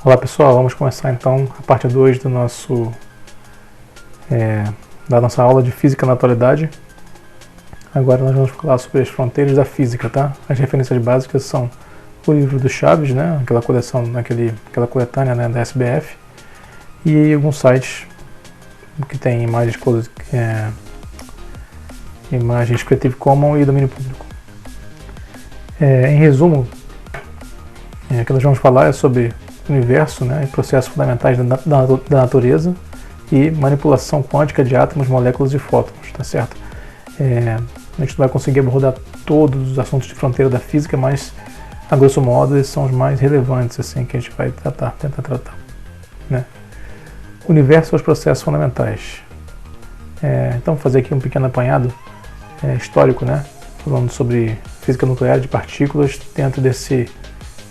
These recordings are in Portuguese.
Olá pessoal, vamos começar então a parte 2 da nossa aula de Física na Atualidade. Agora nós vamos falar sobre as fronteiras da física, tá? As referências básicas são o livro do Chaves, né? Aquela coleção, aquela coletânea, né, da SBF, e alguns sites que tem imagens Creative Commons e domínio público. Em resumo, o que nós vamos falar é sobre universo, né, e processos fundamentais da natureza e manipulação quântica de átomos, moléculas e fótons, tá certo? A gente não vai conseguir abordar todos os assuntos de fronteira da física, mas a grosso modo esses são os mais relevantes assim que a gente vai tentar tratar, né? Universo e os processos fundamentais. Então vou fazer aqui um pequeno apanhado histórico, né, falando sobre física nuclear de partículas dentro desse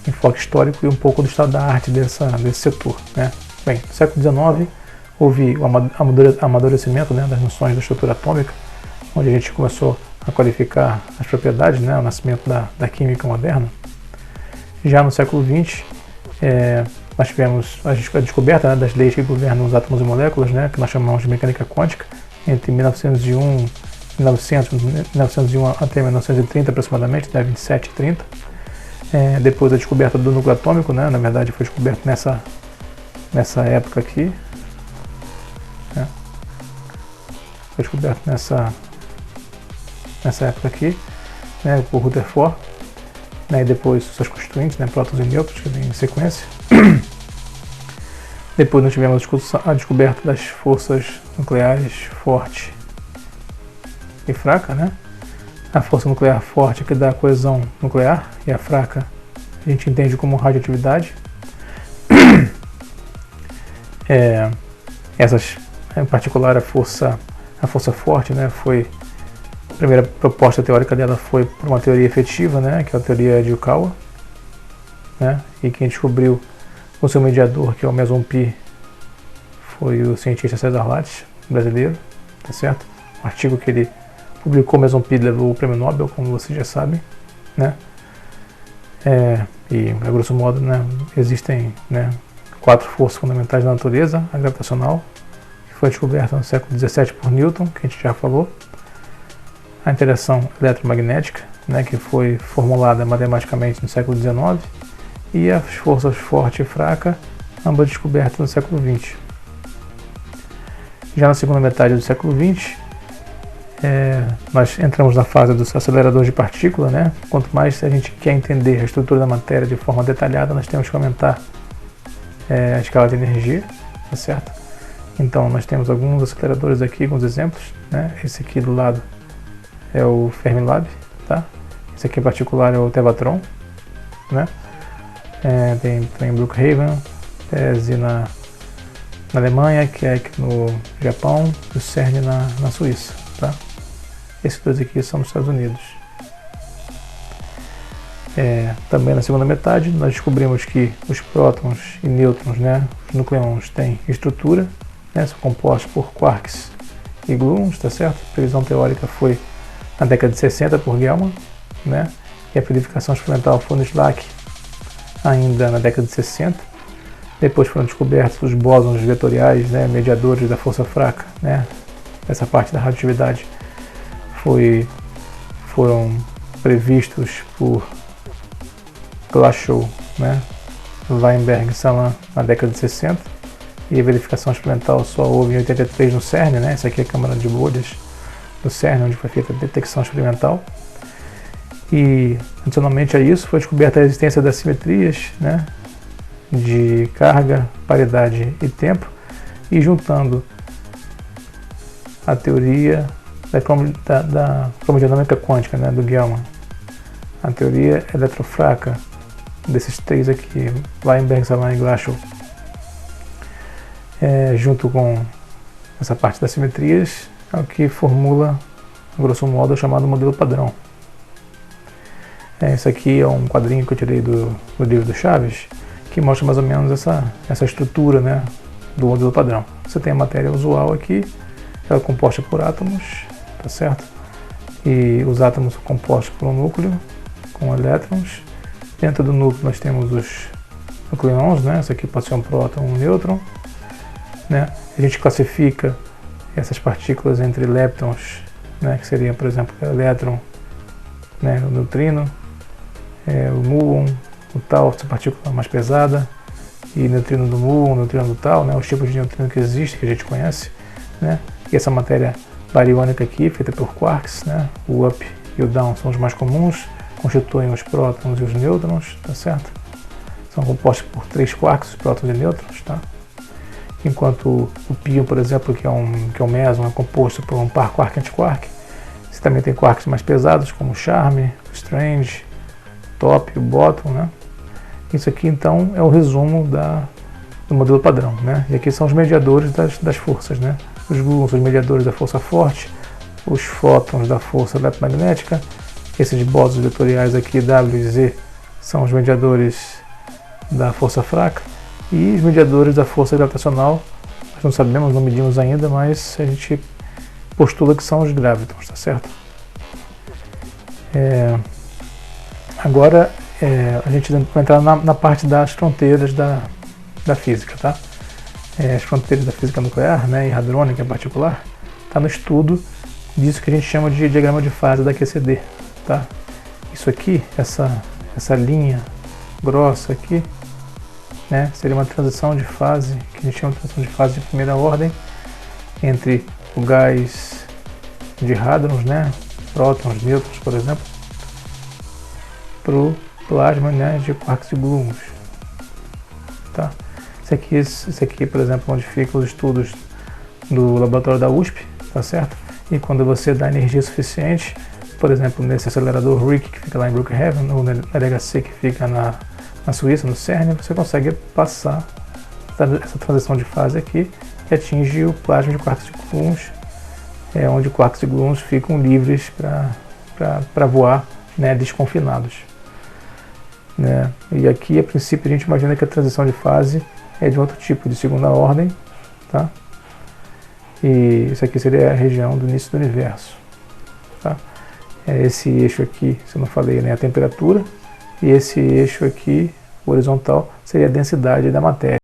enfoque histórico e um pouco do estado da arte desse setor, né? Bem, no século XIX houve o amadurecimento, né, das noções da estrutura atômica, onde a gente começou a qualificar as propriedades, né, o nascimento da química moderna. Já no século XX, nós tivemos a descoberta, né, das leis que governam os átomos e moléculas, né, que nós chamamos de mecânica quântica, entre 1901 até 1930 aproximadamente, né, 27 e 30. Depois a descoberta do núcleo atômico, né, na verdade foi descoberto nessa época aqui, né, foi descoberto nessa época aqui, né, por Rutherford, né, e depois seus constituintes, né, prótons e nêutrons, que vem em sequência. Depois nós tivemos a descoberta das forças nucleares forte e fraca, né? A força nuclear forte que dá a coesão nuclear e a fraca a gente entende como radioatividade. Essas, em particular a força forte, né, foi a primeira proposta teórica dela foi por uma teoria efetiva, né, que é a teoria de Yukawa, né, e quem descobriu o seu mediador, que é o meson pi, foi o cientista César Lattes, brasileiro, tá certo? Um artigo que ele publicou, o meson pi levou o prêmio Nobel, como vocês já sabem, né? E a grosso modo, né, existem, né, 4 forças fundamentais da natureza: a gravitacional, que foi descoberta no século XVII por Newton, que a gente já falou; a interação eletromagnética, né, que foi formulada matematicamente no século XIX; e as forças forte e fraca, ambas descobertas no século XX. Já na segunda metade do século XX, nós entramos na fase dos aceleradores de partícula, né? Quanto mais a gente quer entender a estrutura da matéria de forma detalhada, nós temos que aumentar a escala de energia, tá certo? Então nós temos alguns aceleradores aqui, alguns exemplos, né? Esse aqui do lado é o Fermilab, tá? Esse aqui em particular é o Tevatron, né? Tem também Brookhaven, TESE na Alemanha, que é aqui no Japão, e o CERN na Suíça, tá? Esses dois aqui são nos Estados Unidos. Também na segunda metade nós descobrimos que os prótons e nêutrons, né, os nucleons, têm estrutura, né, são compostos por quarks e gluons, tá certo? A previsão teórica foi na década de 60 por Gell-Mann, né, e a verificação experimental foi no SLAC ainda na década de 60. Depois foram descobertos os bósons vetoriais, né, mediadores da força fraca, né? Essa parte da radioatividade foram previstos por Glashow, né, Weinberg e Salan na década de 60, e a verificação experimental só houve em 83 no CERN, né? Essa aqui é a câmara de bolhas do CERN, onde foi feita a detecção experimental. E adicionalmente a isso foi descoberta a existência das simetrias, né, de carga, paridade e tempo, e juntando a teoria da cromodinâmica quântica, né, do Gell-Mann, a teoria eletrofraca desses três aqui, Weinberg, Salan e Glashow, junto com essa parte das simetrias, é o que formula, grosso modo, o chamado modelo padrão. Esse aqui é um quadrinho que eu tirei do livro do Chaves, que mostra mais ou menos essa estrutura, né, do modelo padrão. Você tem a matéria usual aqui, ela é composta por átomos, tá certo? E os átomos são compostos por um núcleo com elétrons. Dentro do núcleo nós temos nucleons, né? Esse aqui pode ser um próton ou um nêutron, né? A gente classifica essas partículas entre leptons, né? Que seriam, por exemplo, o elétron, né? O neutrino, o muon, o tau, essa partícula mais pesada, e neutrino do muon, neutrino do tau, né? Os tipos de neutrino que existem, que a gente conhece, né? E essa matéria bariônica aqui, feita por quarks, né? O up e o down são os mais comuns, constituem os prótons e os nêutrons, tá certo? São compostos por 3 quarks, prótons e nêutrons, tá? Enquanto o pion, por exemplo, que é um meson, é composto por um par quark-antiquark. Você também tem quarks mais pesados, como o charme, o strange, o top, o bottom, né? Isso aqui, então, é o resumo do modelo padrão, né? E aqui são os mediadores das forças, né? Os gluons, os mediadores da força forte, os fótons da força eletromagnética, esses bósons vetoriais aqui, W e Z, são os mediadores da força fraca, e os mediadores da força gravitacional, nós não sabemos, não medimos ainda, mas a gente postula que são os gravitons, tá certo? Agora a gente vai entrar na parte das fronteiras da física, tá? As fronteiras da física nuclear, né, e hadrônica em particular, está no estudo disso que a gente chama de diagrama de fase da QCD, tá? Isso aqui, essa linha grossa aqui, né, seria uma transição de fase, que a gente chama de transição de fase de primeira ordem, entre o gás de hadrons, né, prótons, nêutrons, por exemplo, para o plasma, né, de quarks e gluons, tá? Esse aqui, por exemplo, onde ficam os estudos do laboratório da USP, tá certo? E quando você dá energia suficiente, por exemplo, nesse acelerador RHIC, que fica lá em Brookhaven, ou na LHC, que fica na Suíça, no CERN, você consegue passar essa transição de fase aqui e atinge o plasma de quarks e gluons, onde quarks e gluons ficam livres para voar, né, desconfinados, né? E aqui, a princípio, a gente imagina que a transição de fase é de outro tipo, de segunda ordem, tá? E isso aqui seria a região do início do universo, tá? Esse eixo aqui, se eu não falei, né, a temperatura, e esse eixo aqui, horizontal, seria a densidade da matéria.